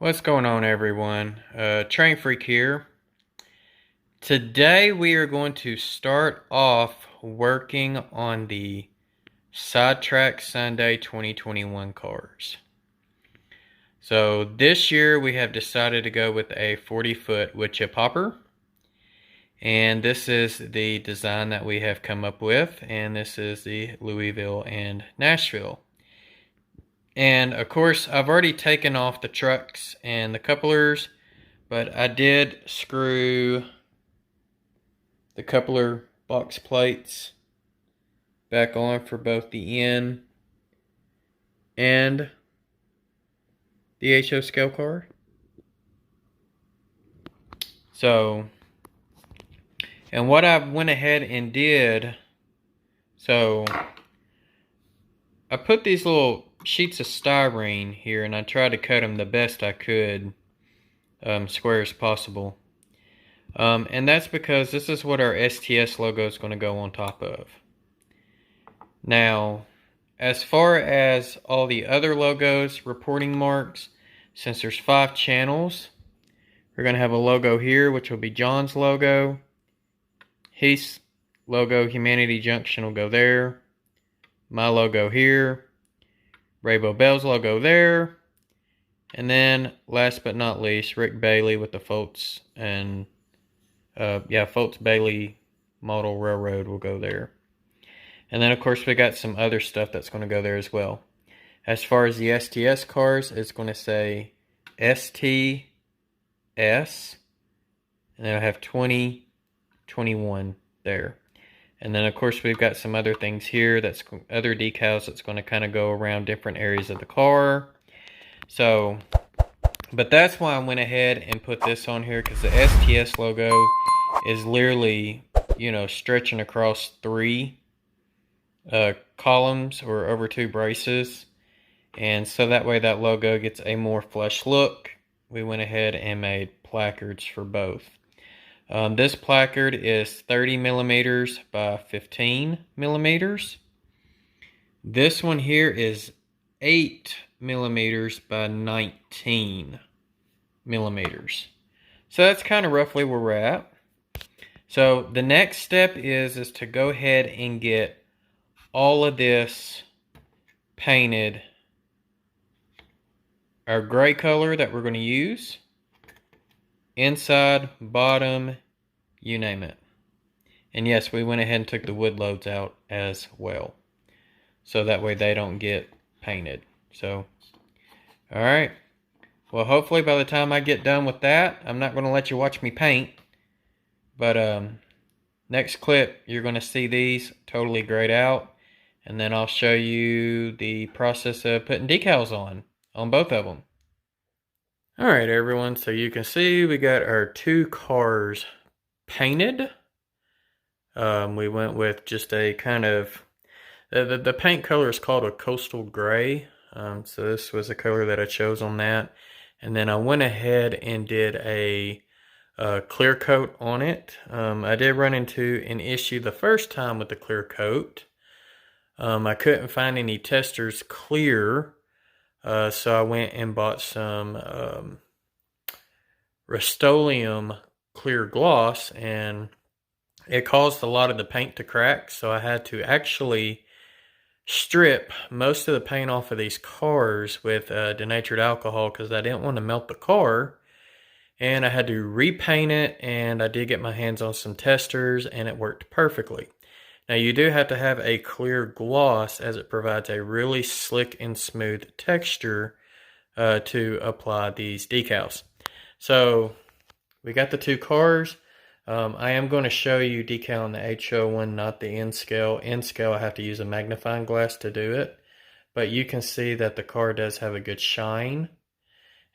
What's going on, everyone? Train Freak here. Today we are going to start off working on the Sidetrack Sunday 2021 cars. So this year we have decided to go with a 40-foot wood chip hopper. And this is the design that we have come up with. And this is the Louisville and Nashville. And of course, I've already taken off the trucks and the couplers, but I did screw the coupler box plates back on for both the N and the HO scale car. So, and what I went ahead and did, so I put these little sheets of styrene here and I tried to cut them the best I could, square as possible. And that's because this is what our STS logo is going to go on top of. Now, as far as all the other logos, reporting marks, since there's 5 channels, we're going to have a logo here, which will be John's logo. His logo, Humanity Junction, will go there. My logo here. Ray Boebel's logo there. And then, last but not least, Rick Bailey with the Foltz and Foltz Bailey Model Railroad will go there. And then, of course, we got some other stuff that's going to go there as well. As far as the STS cars, it's going to say STS. And then I have 2021 there. And then, of course, we've got some other things here. That's other decals that's going to kind of go around different areas of the car. So, but that's why I went ahead and put this on here, because the STS logo is literally, stretching across 3 columns or over 2 braces. And so that way that logo gets a more flush look. We went ahead and made placards for both. This placard is 30 millimeters by 15 millimeters. This one here is 8 millimeters by 19 millimeters. So that's kind of roughly where we're at. So the next step is to go ahead and get all of this painted our gray color that we're going to use. Inside, bottom, you name it. And yes, we went ahead and took the wood loads out as well. So that way they don't get painted. So, alright. Well, hopefully by the time I get done with that, I'm not going to let you watch me paint. But next clip, you're going to see these totally grayed out. And then I'll show you the process of putting decals on both of them. Alright everyone, so you can see we got our 2 cars painted. We went with just a kind of, the paint color is called a coastal gray. So this was the color that I chose on that. And then I went ahead and did a clear coat on it. I did run into an issue the first time with the clear coat. I couldn't find any testers clear. So I went and bought some Rust-Oleum clear gloss, and it caused a lot of the paint to crack. So I had to actually strip most of the paint off of these cars with denatured alcohol because I didn't want to melt the car. And I had to repaint it, and I did get my hands on some testers, and it worked perfectly. Now you do have to have a clear gloss, as it provides a really slick and smooth texture to apply these decals. So we got the 2 cars. I am going to show you decaling the HO one, not the N scale. N scale I have to use a magnifying glass to do it. But you can see that the car does have a good shine,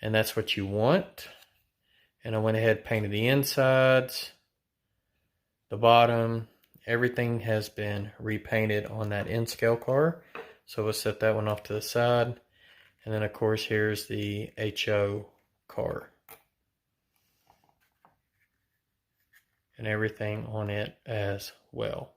and that's what you want. And I went ahead and painted the insides, the bottom. Everything has been repainted on that N scale car. So we'll set that one off to the side. And then of course here's the HO car. And everything on it as well.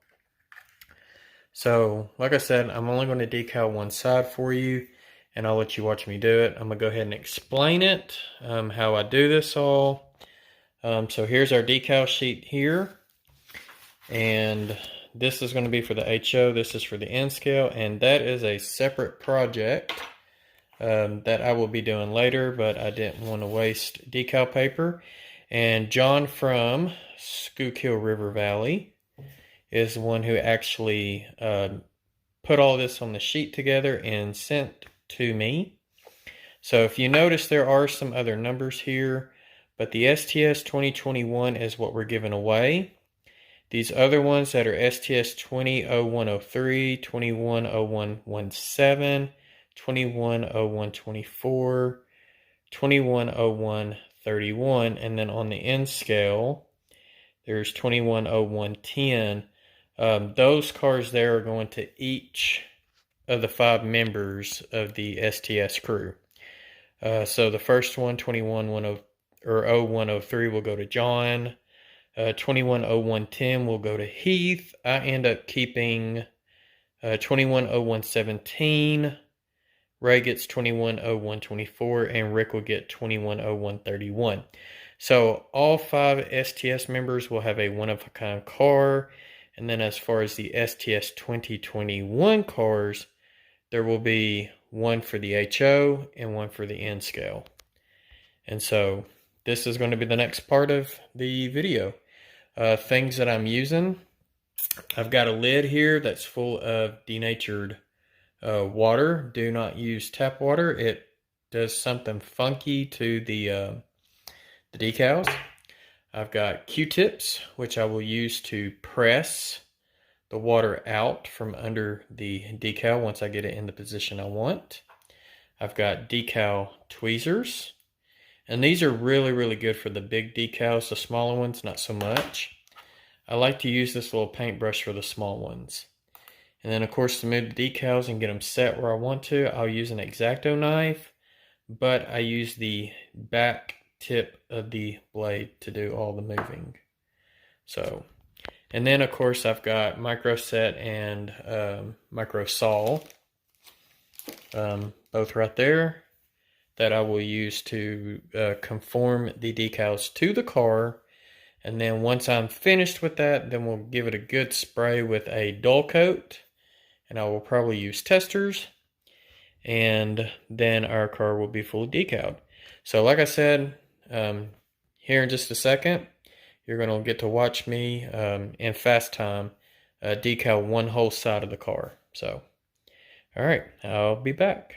So like I said, I'm only going to decal one side for you. and I'll let you watch me do it. I'm going to go ahead and explain it, how I do this all. So here's our decal sheet here, and this is going to be for the HO, this is for the N scale, and that is a separate project that I will be doing later, but I didn't want to waste decal paper. And John from Schuylkill River Valley is the one who actually put all this on the sheet together and sent to me. So if you notice, there are some other numbers here, but the STS 2021 is what we're giving away. These other ones that are STS 200103, 210117, 210124, 210131, and then on the N scale, there's 210110. Those cars there are going to each of the 5 members of the STS crew. So the first one, 0103, will go to John. 210110 will go to Heath. I end up keeping 210117. Ray gets 210124, and Rick will get 210131. So all 5 STS members will have a one-of-a-kind car. And then as far as the STS 2021 cars, there will be one for the HO and one for the N scale. And so this is going to be the next part of the video. Things that I'm using. I've got a lid here that's full of denatured water. Do not use tap water. It does something funky to the decals. I've got Q-tips, which I will use to press the water out from under the decal once I get it in the position I want. I've got decal tweezers, and these are really, really good for the big decals. The smaller ones, not so much. I like to use this little paintbrush for the small ones. And then, of course, to move the decals and get them set where I want to, I'll use an X-Acto knife, but I use the back tip of the blade to do all the moving. So, and then, of course, I've got micro set and micro saw, both right there, that I will use to conform the decals to the car. And then once I'm finished with that, then we'll give it a good spray with a dull coat, and I will probably use testers, and then our car will be fully decaled. So like I said, here in just a second, you're going to get to watch me in fast time decal one whole side of the car. So, all right, I'll be back.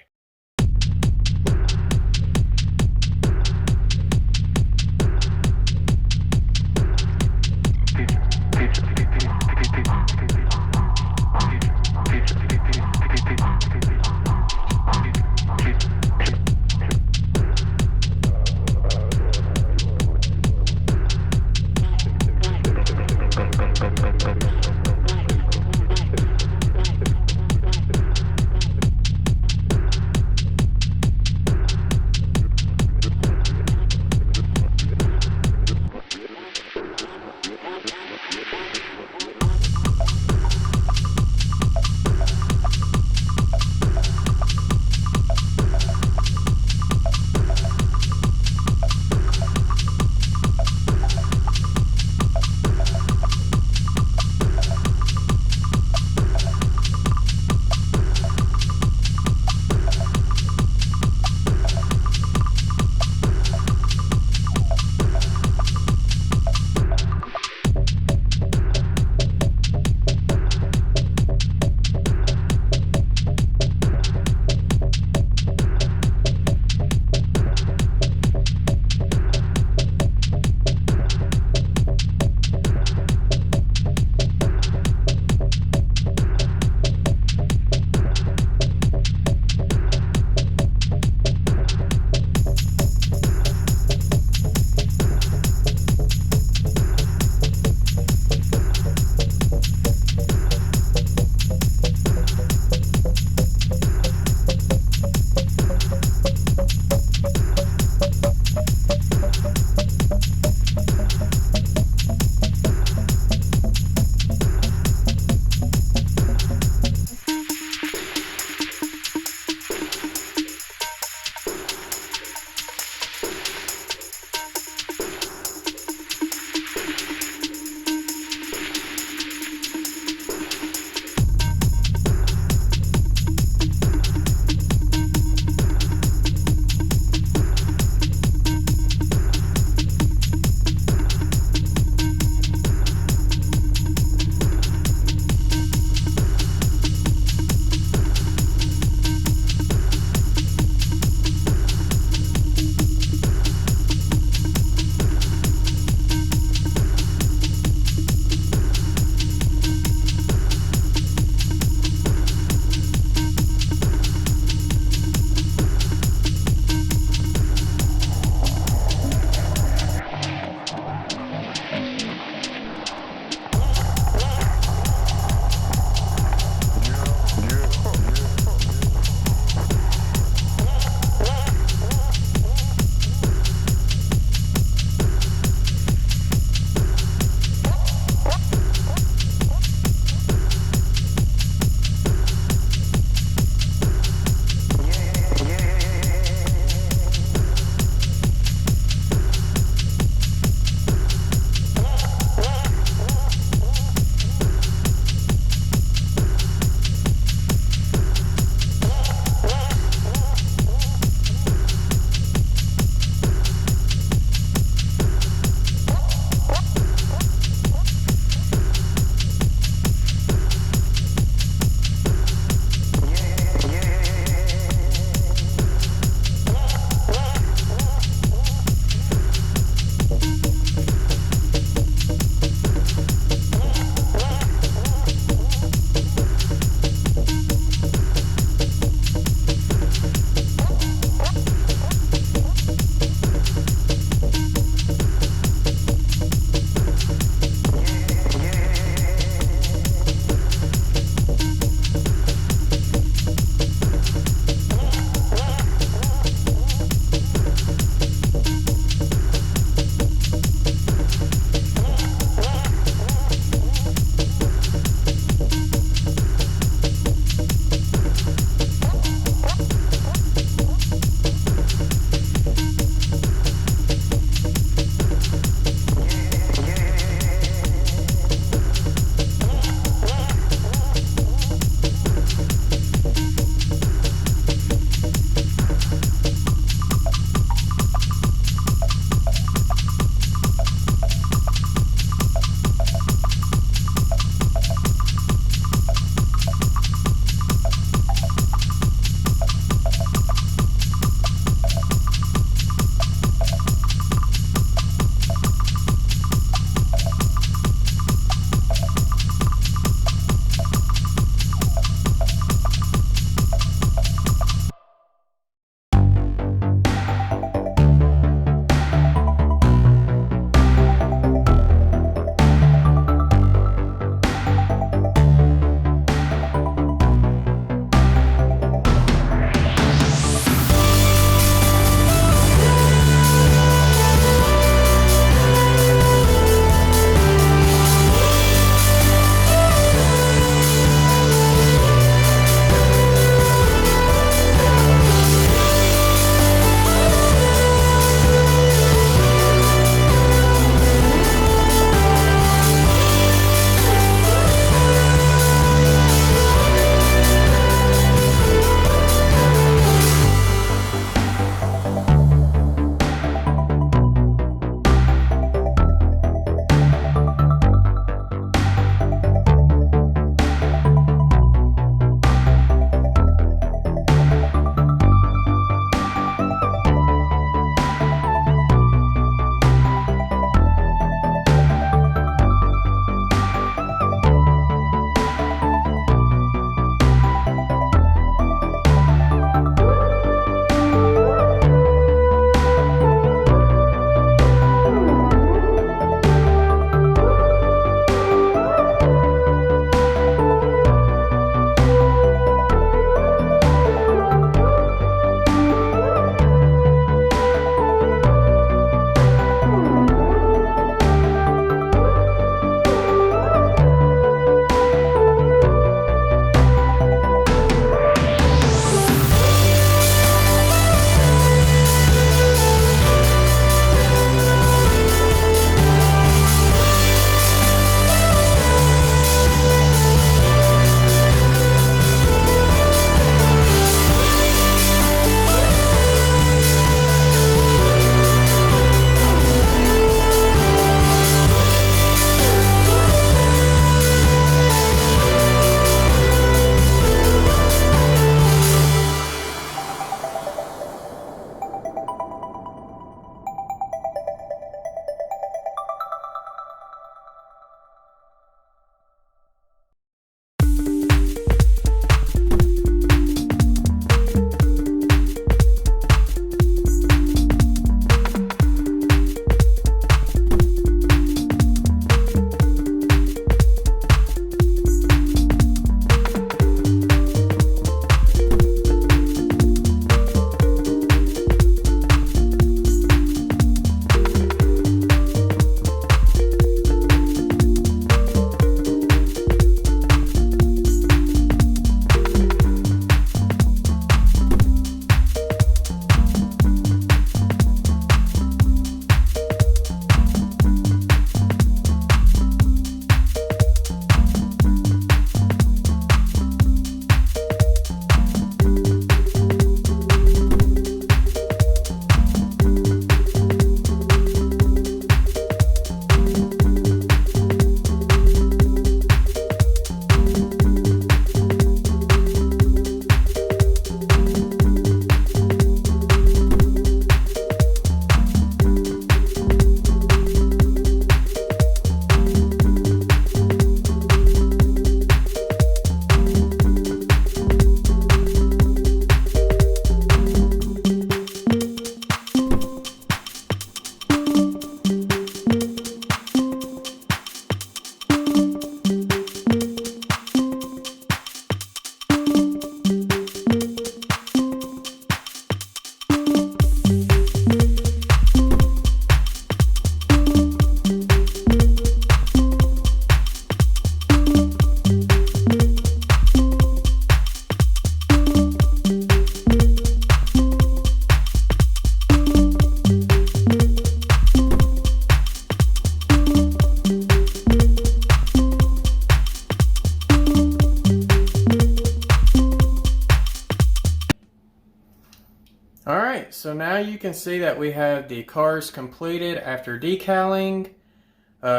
so now you can see that we have the cars completed after decaling,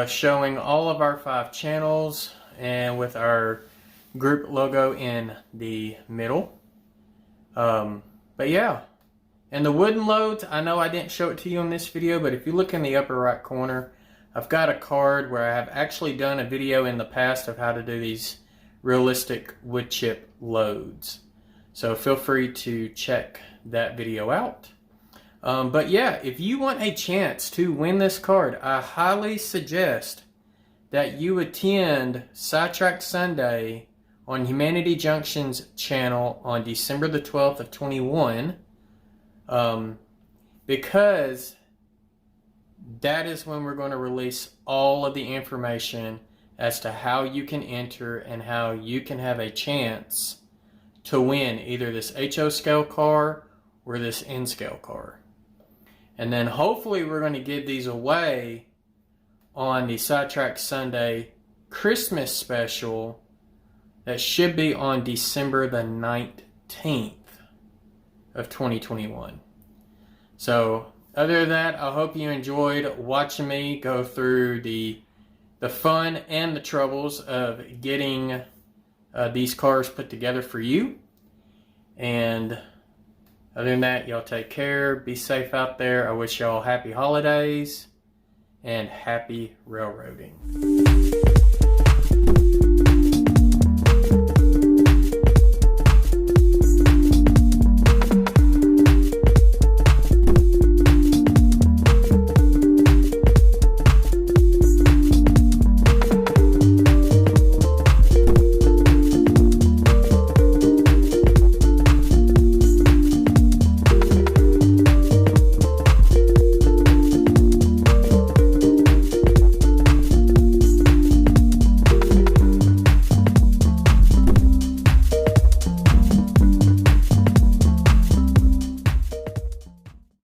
showing all of our 5 channels and with our group logo in the middle. But yeah, and the wooden loads, I know I didn't show it to you in this video, but if you look in the upper right corner, I've got a card where I have actually done a video in the past of how to do these realistic wood chip loads. So feel free to check that video out. But yeah, if you want a chance to win this card, I highly suggest that you attend Sidetrack Sunday on Humanity Junction's channel on December the 12th of 21, because that is when we're going to release all of the information as to how you can enter and how you can have a chance to win either this HO scale car or this N scale car. And then hopefully we're going to give these away on the Sidetrack Sunday Christmas special that should be on December the 19th of 2021. So other than that, I hope you enjoyed watching me go through the fun and the troubles of getting these cars put together for you. And other than that, y'all take care, be safe out there. I wish y'all happy holidays and happy railroading.